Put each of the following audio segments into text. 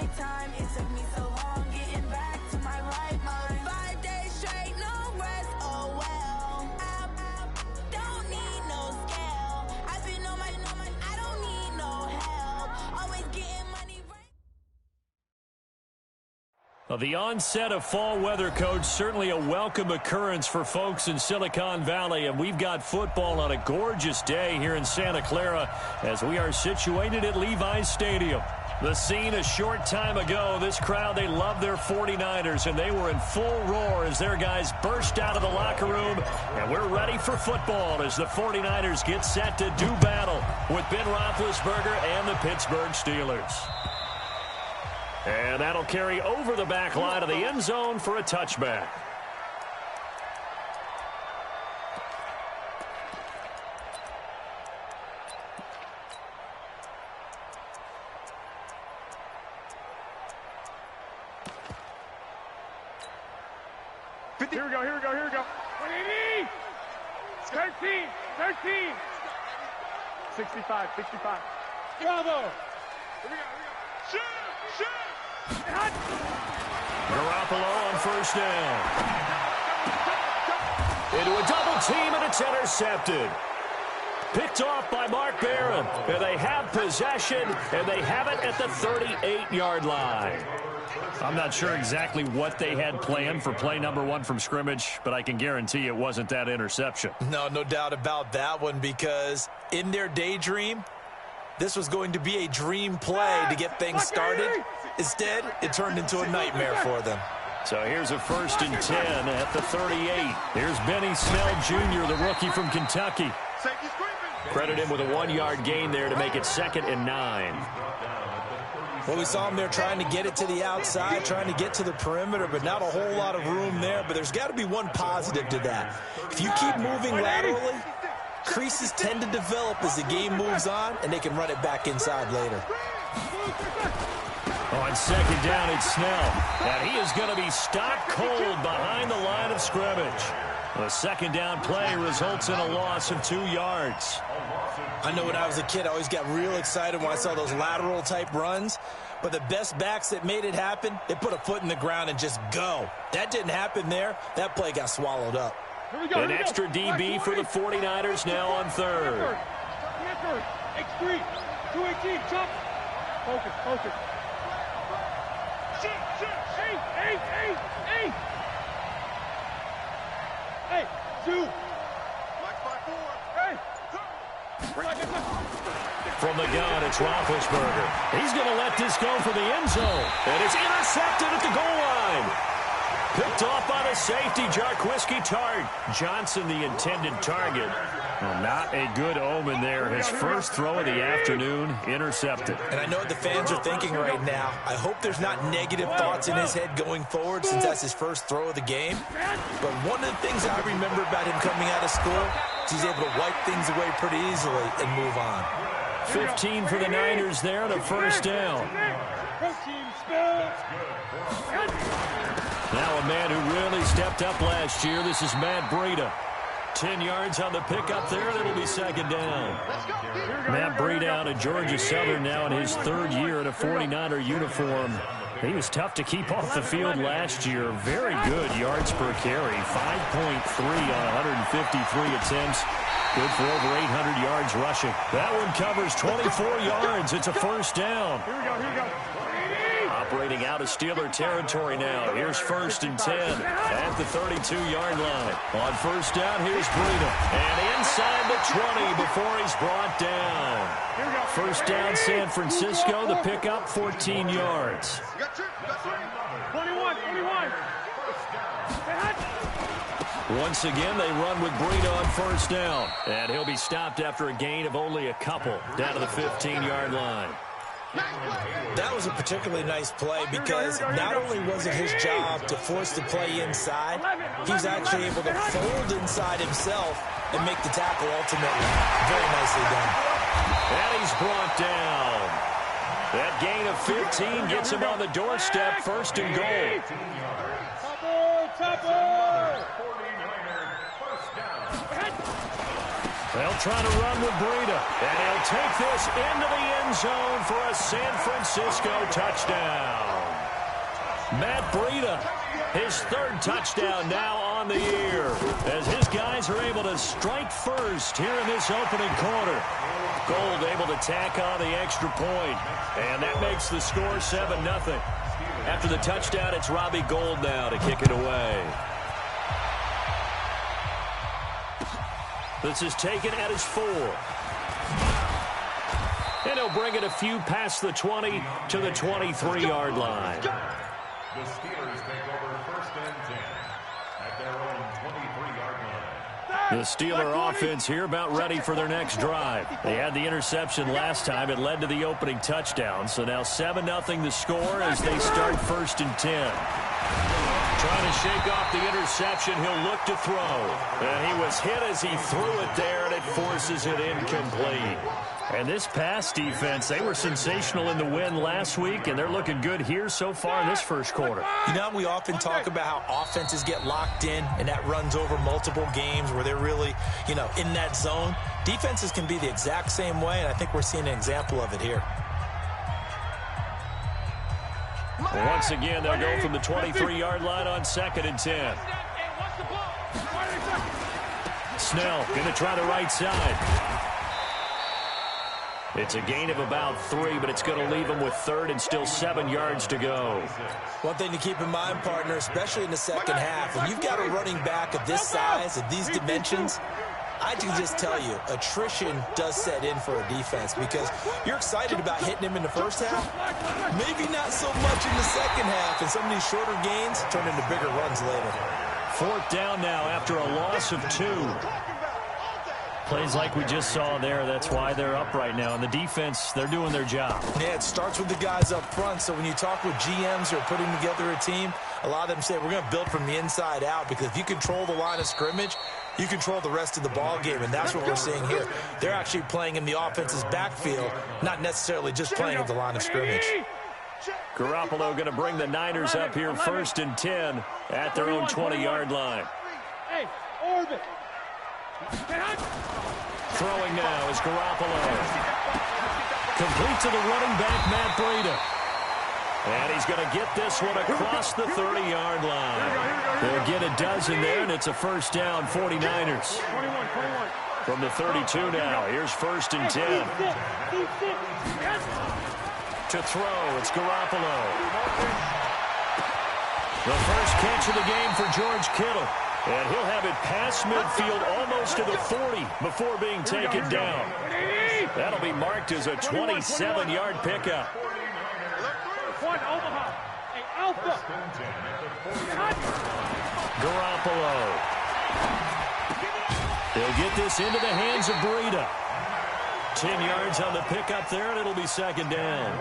right time. It took me so long getting back to my right mind. 5 days straight, no rest, oh well. I don't need no scale. I've been on my, I don't need no help. Always getting money right. Well, the onset of fall weather, Coach, certainly a welcome occurrence for folks in Silicon Valley, and we've got football on a gorgeous day here in Santa Clara as we are situated at Levi's Stadium. The scene a short time ago, this crowd, they love their 49ers, and they were in full roar as their guys burst out of the locker room, and we're ready for football as the 49ers get set to do battle with Ben Roethlisberger and the Pittsburgh Steelers. And that'll carry over the back line of the end zone for a touchback. Here we go. 180! 13! 65. Bravo! Here we go. Shoot! Garoppolo on first down. Into a double team, and it's intercepted. Picked off by Mark Barron. And they have possession, and they have it at the 38-yard line. I'm not sure exactly what they had planned for play number one from scrimmage, but I can guarantee it wasn't that interception. No doubt about that one, because in their daydream, this was going to be a dream play to get things started. Instead, it turned into a nightmare for them. So here's a 1st and 10 at the 38. Here's Benny Snell Jr., the rookie from Kentucky. Credit him with a 1-yard gain there to make it 2nd and 9. Well, we saw him there trying to get it to the outside, trying to get to the perimeter, but not a whole lot of room there. But there's got to be one positive to that. If you keep moving laterally, creases tend to develop as the game moves on, and they can run it back inside later. On 2nd down, it's Snell. And he is going to be stopped cold behind the line of scrimmage. The 2nd down play results in a loss of 2 yards. I know when I was a kid, I always got real excited when I saw those lateral type runs. But the best backs that made it happen, they put a foot in the ground and just go. That didn't happen there. That play got swallowed up. An extra DB for the 49ers now on 3rd. X3, 218, jump. Focus. Shoot. Hey. Hey, 2. Hey. From the gun, it's Roethlisberger. He's going to let this go for the end zone. And it's intercepted at the goal line. Picked off by the safety, Jarquiski Tart. Johnson, the intended target. Well, not a good omen there. His first throw of the afternoon, intercepted. And I know what the fans are thinking right now. I hope there's not negative thoughts in his head going forward since that's his first throw of the game. But one of the things I remember about him coming out of school is he's able to wipe things away pretty easily and move on. 15 for the Niners there and a 1st down. Now a man who really stepped up last year. This is Matt Breida. 10 yards on the pickup there, and it'll be 2nd down. Matt Breida out of Georgia Southern now in his 3rd year in a 49er uniform. He was tough to keep off the field last year. Very good yards per carry. 5.3 on 153 attempts. Good for over 800 yards rushing. That one covers 24 yards. It's a 1st down. Here we go. Operating out of Steeler territory now. Here's 1st and 10 at the 32-yard line. On 1st down, here's Breida. And inside the 20 before he's brought down. 1st down, San Francisco. The pickup, 14 yards. 21. Once again, they run with Breida on 1st down. And he'll be stopped after a gain of only a couple down to the 15-yard line. That was a particularly nice play because not only was it his job to force the play inside, he was actually able to fold inside himself and make the tackle ultimately. Very nicely done. And he's brought down. That gain of 15 gets him on the doorstep, 1st and goal. Topper! They'll try to run with Breida, and he'll take this into the end zone for a San Francisco touchdown. Matt Breida, his third touchdown now on the year, as his guys are able to strike first here in this opening quarter. Gold able to tack on the extra point, and that makes the score 7-0. After the touchdown, it's Robbie Gould now to kick it away. This is taken at his 4. And he'll bring it a few past the 20 to the 23-yard line. The Steelers take over first and 10 at their own 23-yard line. The Steeler offense here about ready for their next drive. They had the interception last time. It led to the opening touchdown. So now 7-0 the score as they start first and 10. Trying to shake off the interception. He'll look to throw. And he was hit as he threw it there, and it forces it incomplete. And this pass defense, they were sensational in the win last week, and they're looking good here so far in this first quarter. You know, we often talk about how offenses get locked in, and that runs over multiple games where they're really, in that zone. Defenses can be the exact same way, and I think we're seeing an example of it here. Once again, they'll go from the 23-yard line on 2nd and 10. Snell going to try the right side. It's a gain of about 3, but it's going to leave them with 3rd and still 7 yards to go. One thing to keep in mind, partner, especially in the second half, when you've got a running back of this size, of these dimensions, I can just tell you, attrition does set in for a defense because you're excited about hitting him in the first half. Maybe not so much in the second half, and some of these shorter gains turn into bigger runs later. 4th down now after a loss of 2. Plays like we just saw there, that's why they're up right now. And the defense, they're doing their job. Yeah, it starts with the guys up front. So when you talk with GMs who are putting together a team, a lot of them say, we're going to build from the inside out, because if you control the line of scrimmage, you control the rest of the ball game, and that's what we're seeing here. They're actually playing in the offense's backfield, not necessarily just playing at the line of scrimmage. Garoppolo going to bring the Niners up here 1st and 10 at their own 20-yard line. Hey, orbit. Throwing now is Garoppolo. Complete to the running back, Matt Breida. And he's going to get this one across the 30-yard line. They'll get a dozen there, and it's a first down, 49ers. 21. From the 32 now, here's 1st and 10. To throw, it's Garoppolo. The first catch of the game for George Kittle. And he'll have it past midfield almost to the 40 before being taken down. That'll be marked as a 27-yard pickup. Garoppolo. They'll get this into the hands of Breida. 10 yards on the pickup there, and it'll be 2nd down.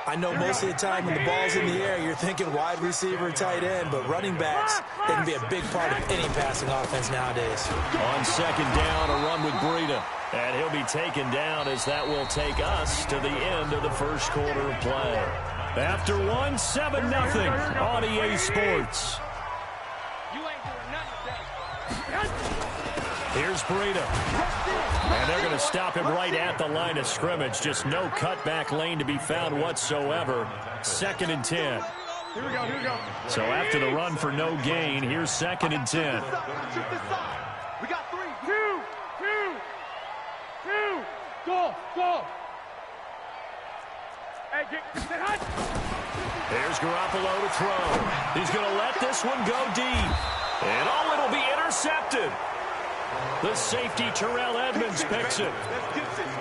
I know most of the time when the ball's in the air, you're thinking wide receiver, tight end, but running backs, they can be a big part of any passing offense nowadays. On 2nd down, a run with Breida. And he'll be taken down as that will take us to the end of the first quarter of play. After 1, 7-0 on EA Sports. Here's Breida. And they're going to stop him right at the line of scrimmage. Just no cutback lane to be found whatsoever. 2nd and 10. Here we go. So after the run for no gain, here's 2nd and 10. We got 3. 2. Go. Hey, get hot. Here's Garoppolo to throw. He's going to let this one go deep. And it'll be intercepted. The safety, Terrell Edmonds, picks it.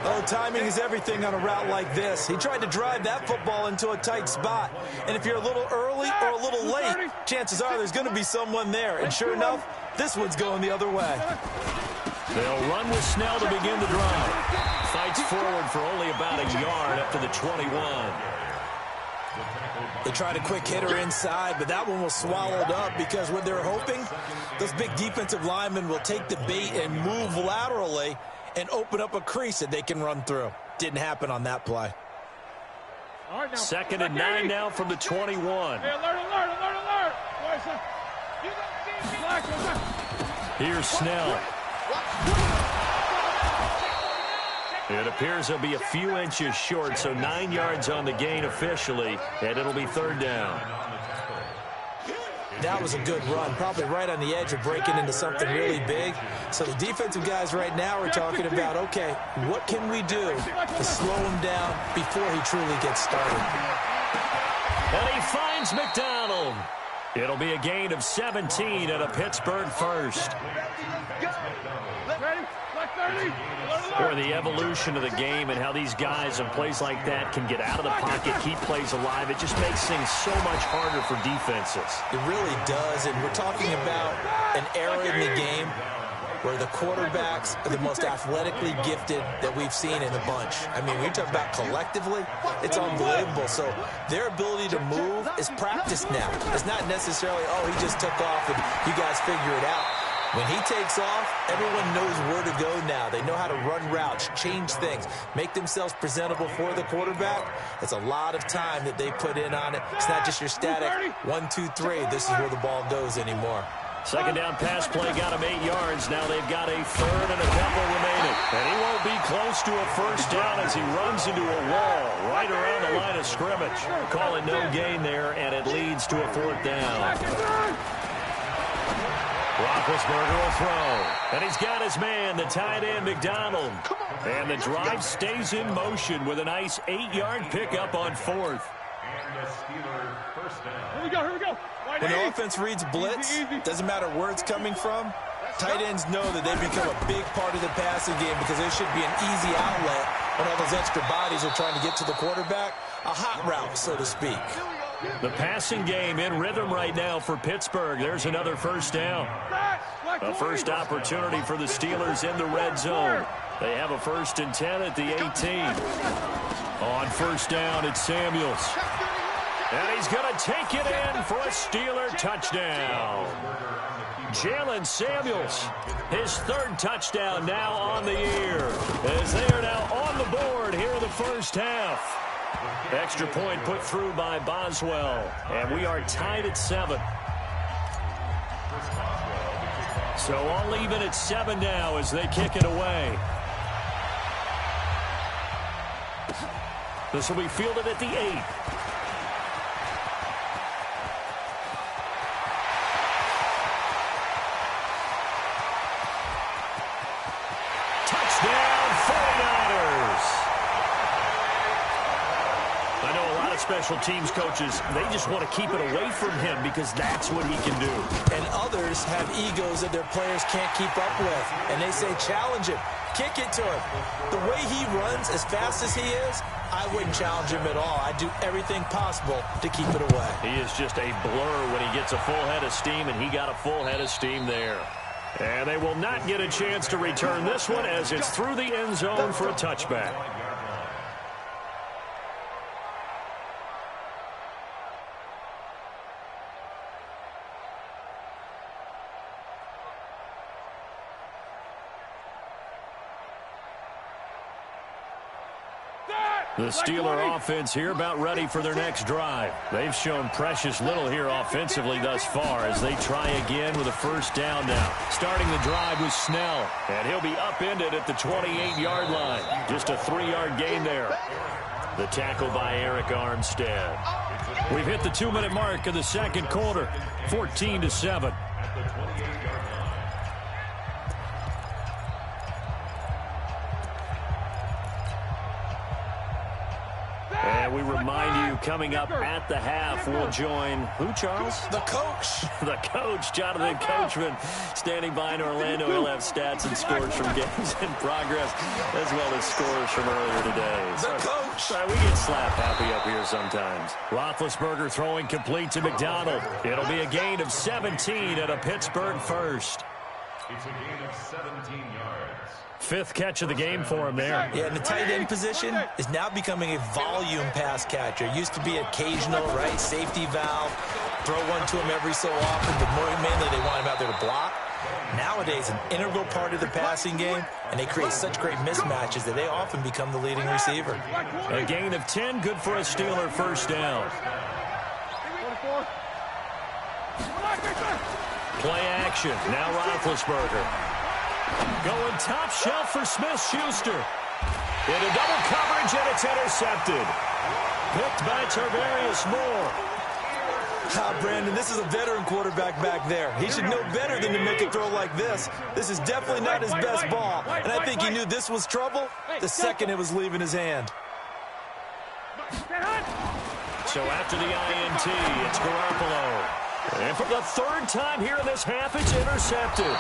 Oh, timing is everything on a route like this. He tried to drive that football into a tight spot. And if you're a little early or a little late, chances are there's going to be someone there. And sure enough, this one's going the other way. They'll run with Snell to begin the drive. Fights forward for only about a yard up to the 21. They tried a quick hitter inside, but that one was swallowed up because what they're hoping, those big defensive linemen will take the bait and move laterally and open up a crease that they can run through. Didn't happen on that play. 2nd and 9 now from the 21. Hey, alert. Here's Snell. It appears he'll be a few inches short, so 9 yards on the gain officially, and it'll be third down. That was a good run, probably right on the edge of breaking into something really big. So the defensive guys right now are talking about, okay, what can we do to slow him down before he truly gets started? And he finds McDonald. It'll be a gain of 17 at a Pittsburgh first. Or the evolution of the game and how these guys in plays like that can get out of the pocket, keep plays alive. It just makes things so much harder for defenses. It really does, and we're talking about an era in the game where the quarterbacks are the most athletically gifted that we've seen in a bunch. I mean, when you talk about collectively, it's unbelievable. So their ability to move is practiced now. It's not necessarily, oh, he just took off and you guys figure it out. When he takes off, everyone knows where to go now. They know how to run routes, change things, make themselves presentable for the quarterback. It's a lot of time that they put in on it. It's not just your static 1, 2, 3. This is where the ball goes anymore. Second down pass play got him 8 yards. Now they've got a third and a couple remaining. And he won't be close to a first down as he runs into a wall right around the line of scrimmage. Call it no gain there, and it leads to a fourth down. Roethlisberger will throw. And he's got his man, the tight end, McDonald. And the drive stays in motion with a nice 8-yard pickup on fourth. And the Steelers first down. Here we go. When the offense reads blitz, doesn't matter where it's coming from, tight ends know that they become a big part of the passing game because there should be an easy outlet when all those extra bodies are trying to get to the quarterback. A hot route, so to speak. The passing game in rhythm right now for Pittsburgh. There's another first down. A first opportunity for the Steelers in the red zone. They have a 1st and 10 at the 18. On first down, it's Samuels. And he's going to take it in for a Steeler touchdown. Jalen Samuels, his 3rd touchdown now on the year, as they are now on the board here in the first half. Extra point put through by Boswell, and we are tied at 7. So all even at 7 now as they kick it away. This will be fielded at the 8. Touchdown, 49ers. I know a lot of special teams coaches, they just want to keep it away from him because that's what he can do. And others have egos that their players can't keep up with. And they say, challenge him. Kick it to him. The way he runs, as fast as he is, I wouldn't challenge him at all. I'd do everything possible to keep it away. He is just a blur when he gets a full head of steam, and he got a full head of steam there. And they will not get a chance to return this one as it's through the end zone for a touchback. The Steeler offense here about ready for their next drive. They've shown precious little here offensively thus far as they try again with a first down now. Starting the drive with Snell, and he'll be upended at the 28-yard line. Just a 3-yard gain there. The tackle by Eric Armstead. We've hit the 2-minute mark of the second quarter, 14-7. And we remind you, coming up at the half, we'll join, who, Charles? The coach. The coach, Jonathan Coachman, standing by in Orlando. He'll have stats and scores from games in progress, as well as scores from earlier today. The coach. Sorry, we get slap happy up here sometimes. Roethlisberger throwing complete to McDonald. It'll be a gain of 17 at a Pittsburgh first. It's a gain of 17 yards. 5th catch of the game for him there. Yeah, and the tight end position is now becoming a volume pass catcher. It used to be occasional, right? Safety valve. Throw one to him every so often, but more mainly they want him out there to block. Nowadays, an integral part of the passing game, and they create such great mismatches that they often become the leading receiver. A gain of 10, good for a Steeler first down. Play action. Now Roethlisberger. Going top shelf for Smith-Schuster. Into double coverage, and it's intercepted. Picked by Tarvarius Moore. Brandon, this is a veteran quarterback back there. He should know better than to make a throw like this. This is definitely not his best ball, and I think he knew this was trouble the second it was leaving his hand. So after the INT, it's Garoppolo. And for the third time here in this half, it's intercepted.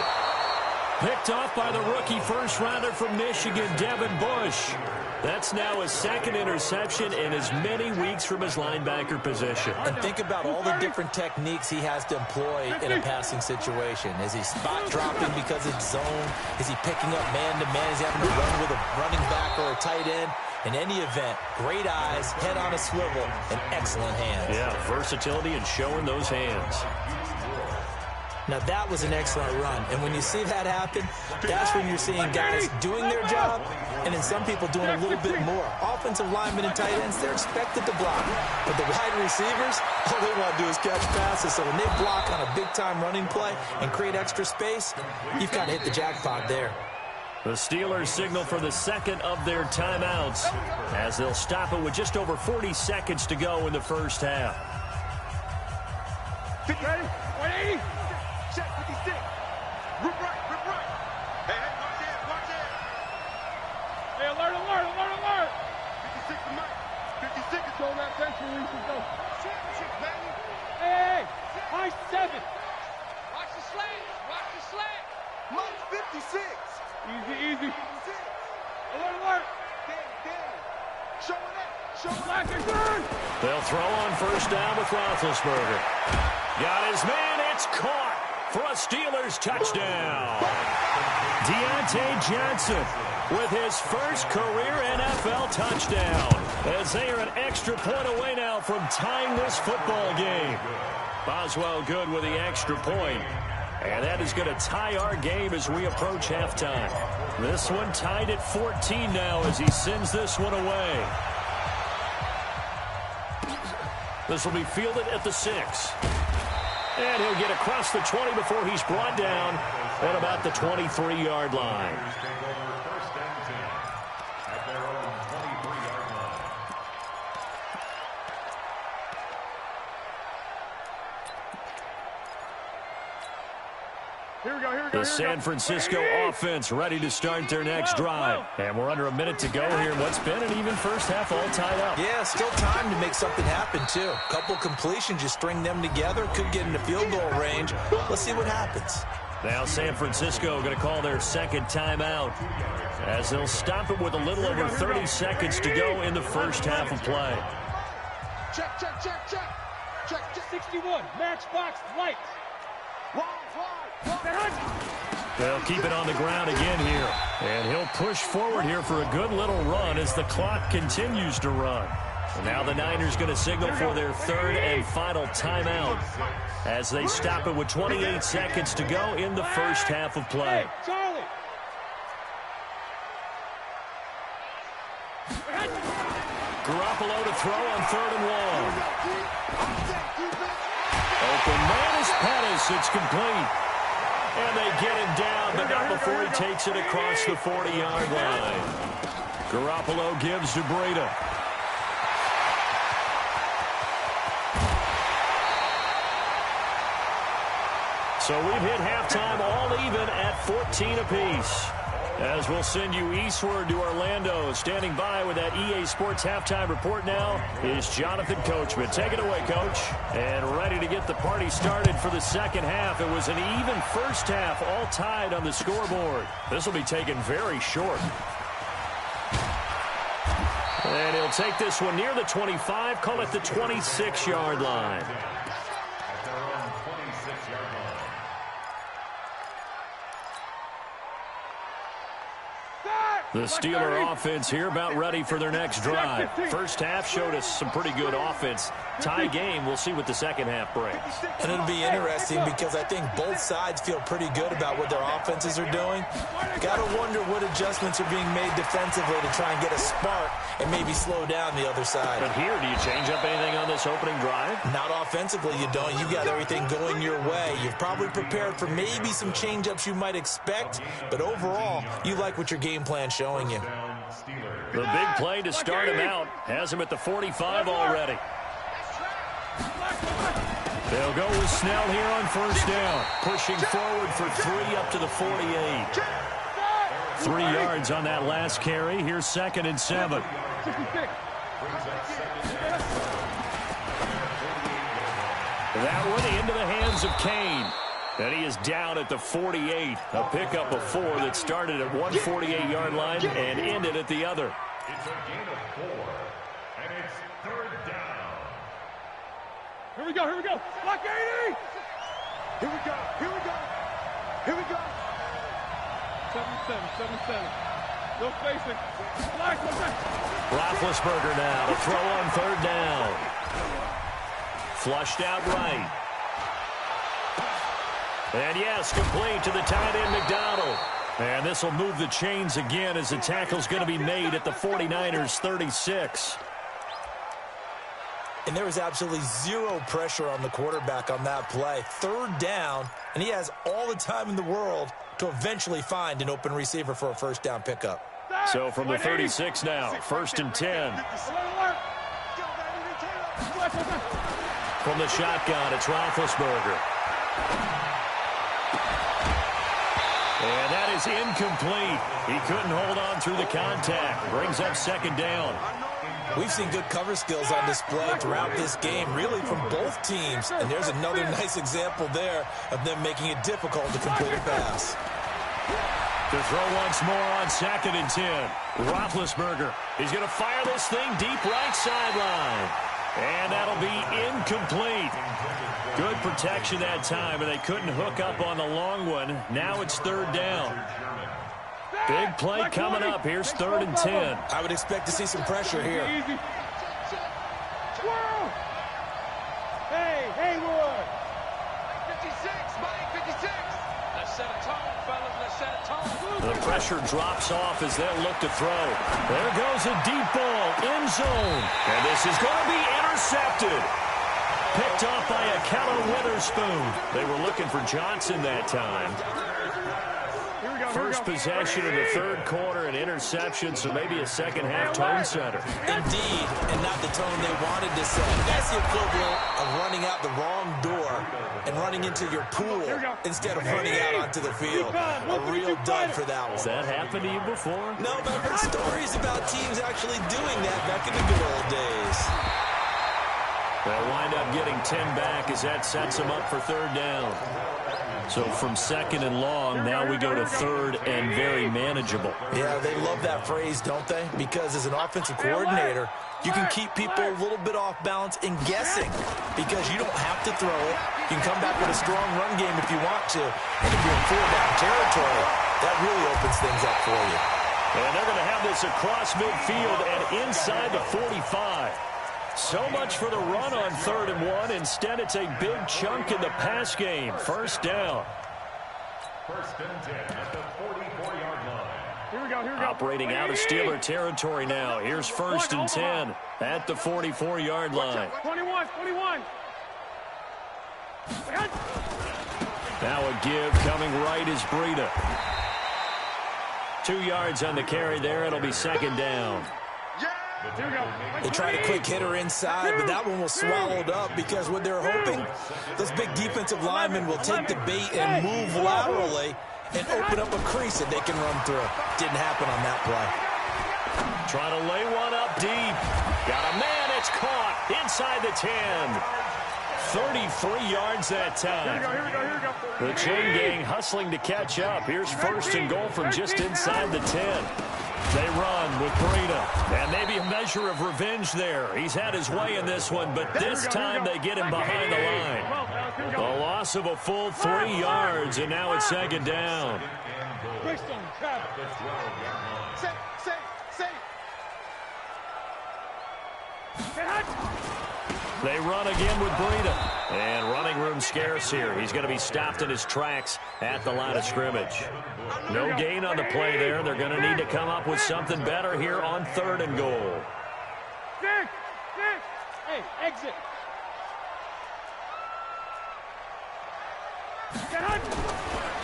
Picked off by the rookie first-rounder from Michigan, Devin Bush. That's now his second interception in as many weeks from his linebacker position. And think about all the different techniques he has to employ in a passing situation. Is he spot dropping because it's zone? Is he picking up man-to-man? Is he having to run with a running back or a tight end? In any event, great eyes, head on a swivel, and excellent hands. Yeah, versatility and showing those hands. Now, that was an excellent run. And when you see that happen, that's when you're seeing guys doing their job and then some people doing a little bit more. Offensive linemen and tight ends, they're expected to block. But the wide receivers, all they want to do is catch passes. So when they block on a big-time running play and create extra space, you've got to hit the jackpot there. The Steelers signal for the second of their timeouts as they'll stop it with just over 40 seconds to go in the first half. Ready? 180. Check 56. Rip right, rip right. Hey, watch out, watch out. Hey, alert, alert, alert, alert. 56 to Mike. 56 is on that bench release and go. Championship, baby. Hey, high 7. Watch the slant, watch the slant. Mike's 56. Easy, easy. Alert, alert. Danny. Showing that. Showing that. They'll throw on first down with Roethlisberger. Got his man. It's caught for a Steelers touchdown. Deontay Johnson with his first career NFL touchdown as they are an extra point away now from tying this football game. Boswell good with the extra point. And that is going to tie our game as we approach halftime. This one tied at 14 now as he sends this one away. This will be fielded at the 6. And he'll get across the 20 before he's brought down at about the 23-yard line. The San Francisco offense ready to start their next drive. And we're under a minute to go here. What's been an even first half all tied up. Yeah, still time to make something happen, too. Couple completions, you string them together, could get into field goal range. Let's see what happens. Now San Francisco going to call their second timeout as they'll stop it with a little over 30 seconds to go in the first half of play. Check. Check 61. Matchbox lights. They'll keep it on the ground again here. And he'll push forward here for a good little run as the clock continues to run. And now the Niners going to signal for their third and final timeout as they stop it with 28 seconds to go in the first half of play. Charlie. Garoppolo to throw on 3rd and 1. Open man is Pettis. It's complete. And they get him down, but not before he takes it across the 40-yard line. Garoppolo gives to Breida. So we've hit halftime all even at 14 apiece. As we'll send you eastward to Orlando. Standing by with that EA Sports halftime report now is Jonathan Coachman. Take it away, Coach. And ready to get the party started for the second half. It was an even first half, all tied on the scoreboard. This will be taken very short. And he'll take this one near the 25, call it the 26-yard line. The Steeler offense here about ready for their next drive. First half showed us some pretty good offense. Tie game. We'll see what the second half brings. And it'll be interesting because I think both sides feel pretty good about what their offenses are doing. Got to wonder what adjustments are being made defensively to try and get a spark and maybe slow down the other side. But here, do you change up anything on this opening drive? Not offensively, you don't. You got everything going your way. You've probably prepared for maybe some change-ups you might expect, but overall, you like what your game plan's showing you. The big play to start him out has him at the 45 already. They'll go with Snell here on first down, pushing forward for 3 up to the 48. 3 yards on that last carry. Here's 2nd and 7. That one into the hands of Kane. And he is down at the 48. A pickup of 4 that started at one 48-yard line and ended at the other. It's a gain of 4, and it's 3rd down. Here we go, here we go. Block 80! Here we go, here we go. Here we go. 7-7. No spacing. Black, Roethlisberger now to throw on 3rd down. Flushed out right. And yes, complete to the tight end McDonald. And this will move the chains again as the tackle's going to be made at the 49ers 36. And there was absolutely zero pressure on the quarterback on that play. 3rd down, and he has all the time in the world to eventually find an open receiver for a first down pickup. So from the 36 now, 1st and 10. From the shotgun, it's Roethlisberger. And that is incomplete. He couldn't hold on through the contact. Brings up 2nd down. We've seen good cover skills on display throughout this game, really from both teams. And there's another nice example there of them making it difficult to complete a pass. To throw once more on 2nd and 10. Roethlisberger. He's going to fire this thing deep right sideline. And that'll be incomplete. Good protection that time, and they couldn't hook up on the long one. Now it's 3rd down. Big play coming up. Here's 3rd and 10. I would expect to see some pressure here. Hey, Haywood. 56, Mike, 56. Let's set a tone, fellas. Let's set a tone. The pressure drops off as they'll look to throw. There goes a deep ball, end zone. And this is going to be intercepted. Picked off by a Keller Witherspoon. They were looking for Johnson that time. First possession of the 3rd quarter, an interception, so maybe a second-half tone setter. Indeed, and not the tone they wanted to set. That's the equivalent of running out the wrong door and running into your pool instead of running out onto the field. A real dud for that one. Has that happened to you before? No, but I've heard stories about teams actually doing that back in the good old days. They'll wind up getting 10 back as that sets them up for 3rd down. So from 2nd and long, now we go to 3rd and very manageable. Yeah, they love that phrase, don't they? Because as an offensive coordinator, you can keep people a little bit off balance and guessing because you don't have to throw it. You can come back with a strong run game if you want to. And if you're in 4-down territory, that really opens things up for you. And they're going to have this across midfield and inside the 45. So much for the run on 3rd and 1. Instead, it's a big chunk in the pass game. 1st down. 1st and 10 at the 44-yard line. Here we go. Operating out of Steeler territory now. Here's 1st and 10 at the 44-yard line. 21. Now a give coming right is Breida. 2 yards on the carry there. It'll be 2nd down. They tried a quick hitter inside, but that one was swallowed up because what they're hoping, those big defensive linemen will take the bait and move laterally and open up a crease that they can run through. Didn't happen on that play. Trying to lay one up deep. Got a man, it's caught inside the 10. 33 yards that time. Here we go. The chain gang hustling to catch up. Here's 1st and goal from just inside the 10. They run with Breida, and maybe a measure of revenge there. He's had his way in this one, but this time they get him behind the line. A loss of a full 3 yards, and now it's 2nd down. They run again with Breida. And running room scarce here. He's going to be stopped in his tracks at the line of scrimmage. No gain on the play there. They're going to need to come up with something better here on 3rd and goal. Hey, exit.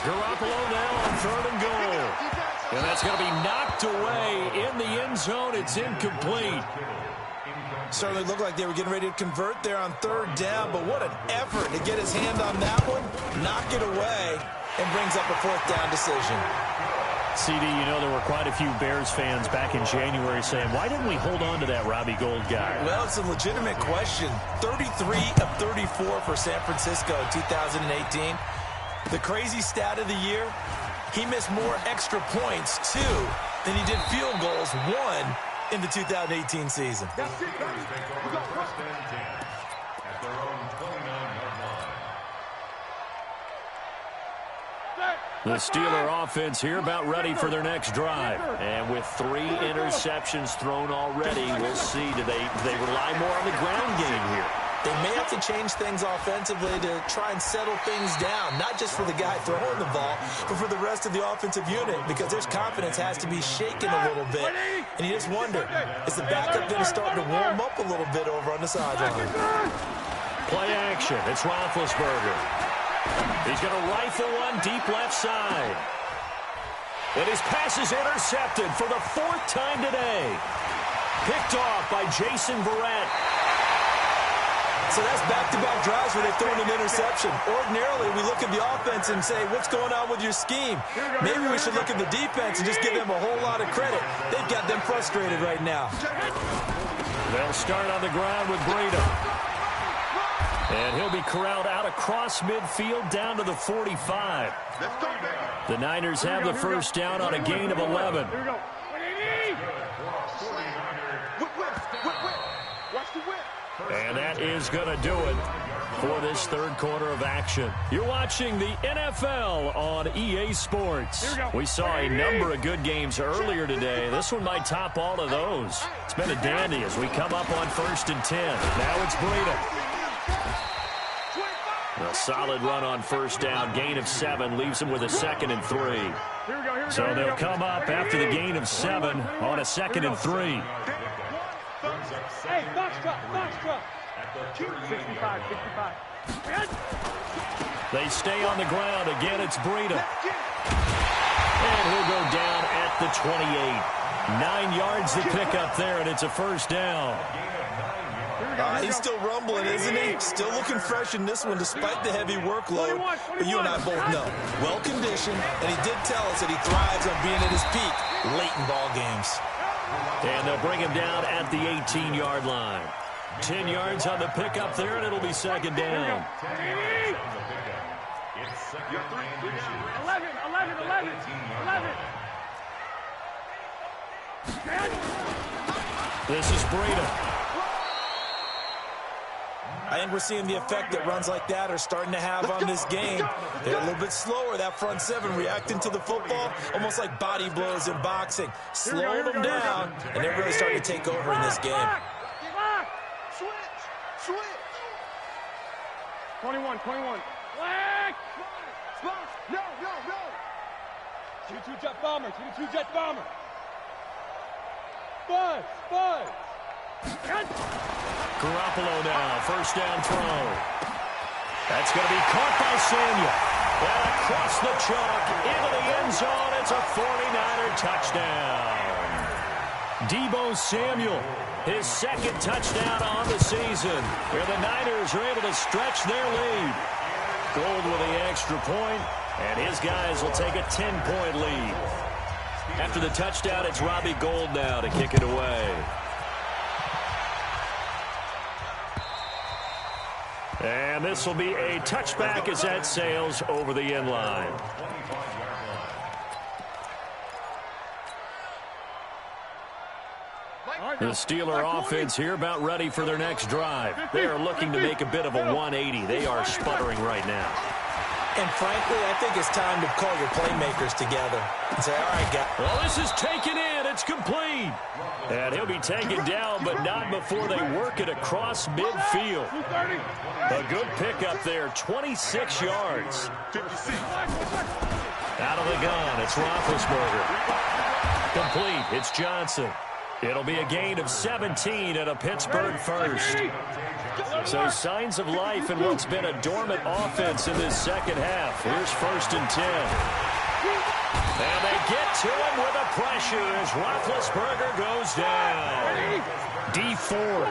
Garoppolo now on 3rd and goal. And that's going to be knocked away in the end zone. It's incomplete. Certainly looked like they were getting ready to convert there on 3rd down, but what an effort to get his hand on that one, knock it away, and brings up a 4th down decision. CD, you know there were quite a few Bears fans back in January saying, why didn't we hold on to that Robbie Gould guy? Well, it's a legitimate question. 33 of 34 for San Francisco in 2018. The crazy stat of the year, he missed more extra points, 2, than he did field goals, 1, in the 2018 season. That's it, baby. We go First and 10 at their own 29-yard line. The Steeler offense here about ready for their next drive. And with 3 interceptions thrown already, we'll see. Do they rely more on the ground game here? They may have to change things offensively to try and settle things down, not just for the guy throwing the ball, but for the rest of the offensive unit, because their confidence has to be shaken a little bit. And you just wonder, is the backup then starting to warm up a little bit over on the sideline? Play action. It's Roethlisberger. He's going to rifle one deep left side. And his pass is intercepted for the 4th time today. Picked off by Jason Verrett. So that's back-to-back drives where they've thrown an interception. Ordinarily, we look at the offense and say, what's going on with your scheme? Maybe we should look at the defense and just give them a whole lot of credit. They've got them frustrated right now. They'll start on the ground with Breida. And he'll be corralled out across midfield down to the 45. The Niners have the first down on a gain of 11. Here we go. Watch the whip. And that is going to do it for this 3rd quarter of action. You're watching the NFL on EA Sports. We saw a number of good games earlier today. This one might top all of those. It's been a dandy as we come up on 1st and 10. Now it's Breida. A solid run on 1st down. Gain of 7 leaves them with a 2nd and 3. So they'll come up after the gain of 7 on a 2nd and 3. Hey, Foxtrot. 65. They stay on the ground. Again, it's Breida. And he'll go down at the 28. 9 yards to pick up there, and it's a 1st down. He's still rumbling, isn't he? Still looking fresh in this one despite the heavy workload. But you and I both know, well-conditioned, and he did tell us that he thrives on being at his peak late in ball games. And they'll bring him down at the 18-yard line. 10 yards on the pickup there, and it'll be 2nd down. 11. This is Breida. I think we're seeing the effect that runs like that are starting to have on this game. They're a little bit slower, that front 7, reacting to the football, almost like body blows in boxing. Slowing them down, and they're really starting to take over in this game. Switch. 21. Flag! No. 2-2 jet bomber. Buzz. Garoppolo now, 1st down throw. That's going to be caught by Samuel. And across the chalk, into the end zone, it's a 49er touchdown. Deebo Samuel, his 2nd touchdown on the season, where the Niners are able to stretch their lead. Gould with the extra point, and his guys will take a 10-point lead. After the touchdown, it's Robbie Gould now to kick it away. And this will be a touchback as that sails over the end line. The Steeler offense here about ready for their next drive. They are looking to make a bit of a 180. They are sputtering right now. And frankly, I think it's time to call your playmakers together and say, all right, guys. Well, this is taken in. it's complete. And he'll be taken down, but not before they work it across midfield. A good pickup there, 26 yards. Out of the gun, it's Roethlisberger. Complete, it's Johnson. It'll be a gain of 17 and a Pittsburgh first. So signs of life in what's been a dormant offense in this second half. Here's 1st and 10. And they get to him with a pressure as Roethlisberger goes down. D Ford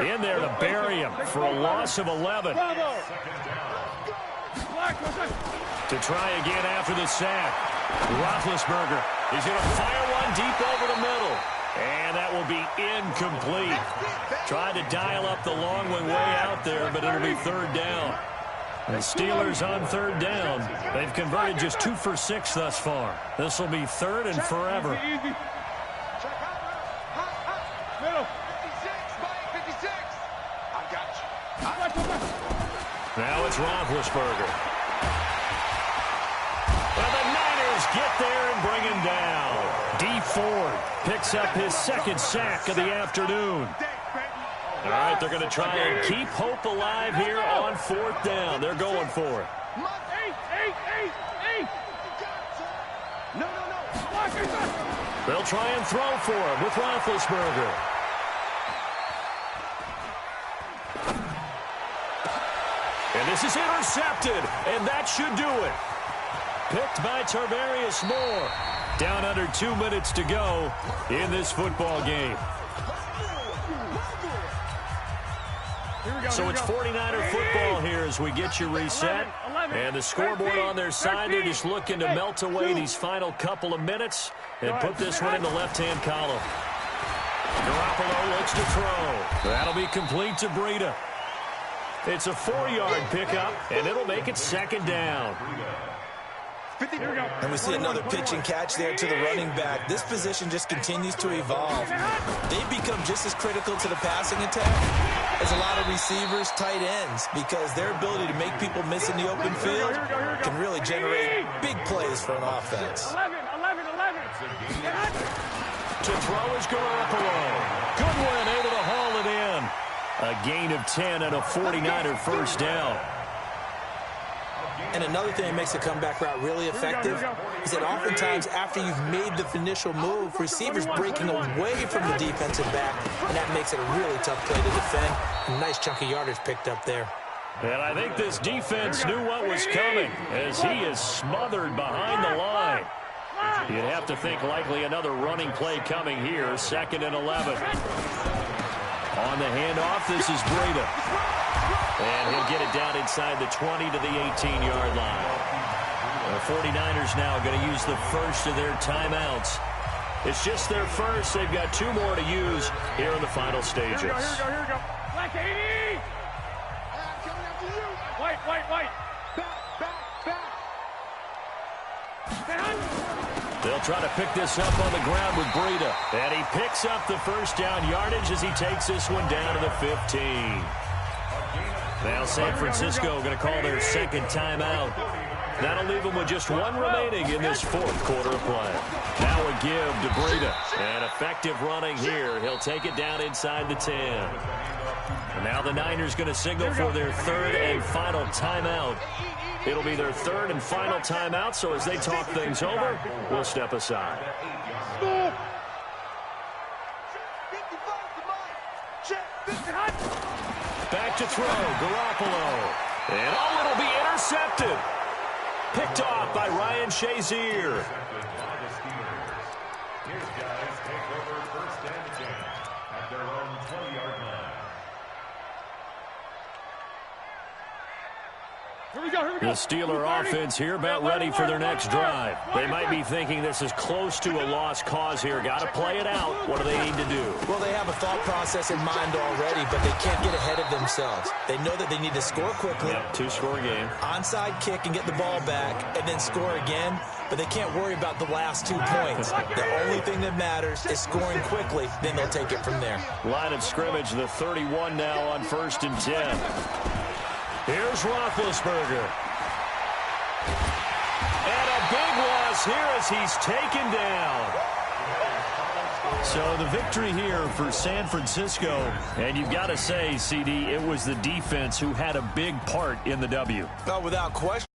in there to bury him for a loss of 11. To try again after the sack. Roethlisberger is going to fire one deep over the middle. And that will be incomplete. Tried to dial up the long one way out there, but it'll be 3rd down. The Steelers on 3rd down. They've converted just 2 for 6 thus far. This will be 3rd and forever. Now it's Roethlisberger. Well, the Niners get there and bring him down. D Ford picks up his 2nd sack of the afternoon. All right, they're going to try and keep hope alive here on 4th down. They're going for it. They'll try and throw for him with Roethlisberger. And this is intercepted, and that should do it. Picked by Tarvarius Moore. Down under 2 minutes to go in this football game. So it's 49er football here as we get you reset. And the scoreboard on their side, they're just looking to melt away these final couple of minutes and put this one in the left-hand column. Garoppolo looks to throw. That'll be complete to Breida. It's a 4-yard pickup, and it'll make it 2nd down. And we see another pitch and catch there to the running back. This position just continues to evolve. They've become just as critical to the passing attack as a lot of receivers, tight ends, because their ability to make people miss in the open field can really generate big plays for an offense. 11. To throw is Garoppolo. Goodwin able to haul it in. A gain of 10 and a 49er first down. And another thing that makes the comeback route really effective is that oftentimes after you've made the initial move, receivers breaking away from the defensive back, and that makes it a really tough play to defend. A nice chunk of yardage picked up there. And I think this defense knew what was coming as he is smothered behind the line. You'd have to think likely another running play coming here, 2nd and 11. On the handoff, this is Breida. And he'll get it down inside the 20 to the 18-yard line. The 49ers now going to use the first of their timeouts. It's just their first. They've got 2 more to use here in the final stages. Here we go. Black 80! White. Back. They'll try to pick this up on the ground with Breida. And he picks up the first down yardage as he takes this one down to the 15. Now San Francisco going to call their 2nd timeout. That'll leave them with just 1 remaining in this 4th quarter of play. Now a give to Breida. And effective running here. He'll take it down inside the 10. And now the Niners going to signal for their 3rd and final timeout. It'll be their 3rd and final timeout, so as they talk things over, we'll step aside. Back to throw, Garoppolo. And it'll be intercepted. Picked off by Ryan Shazier. His guys take over 1st and 10 at their own 20-yard line. Here we go. The Steeler offense here about ready for their next drive. They might be thinking this is close to a lost cause here. Got to play it out. What do they need to do? Well, they have a thought process in mind already, but they can't get ahead of themselves. They know that they need to score quickly. Yep, 2-score game. Onside kick and get the ball back, and then score again. But they can't worry about the last 2 points. The only thing that matters is scoring quickly. Then they'll take it from there. Line of scrimmage, the 31 now on 1st and 10. Here's Roethlisberger. And a big loss here as he's taken down. So the victory here for San Francisco. And you've got to say, CD, it was the defense who had a big part in the W. Without question.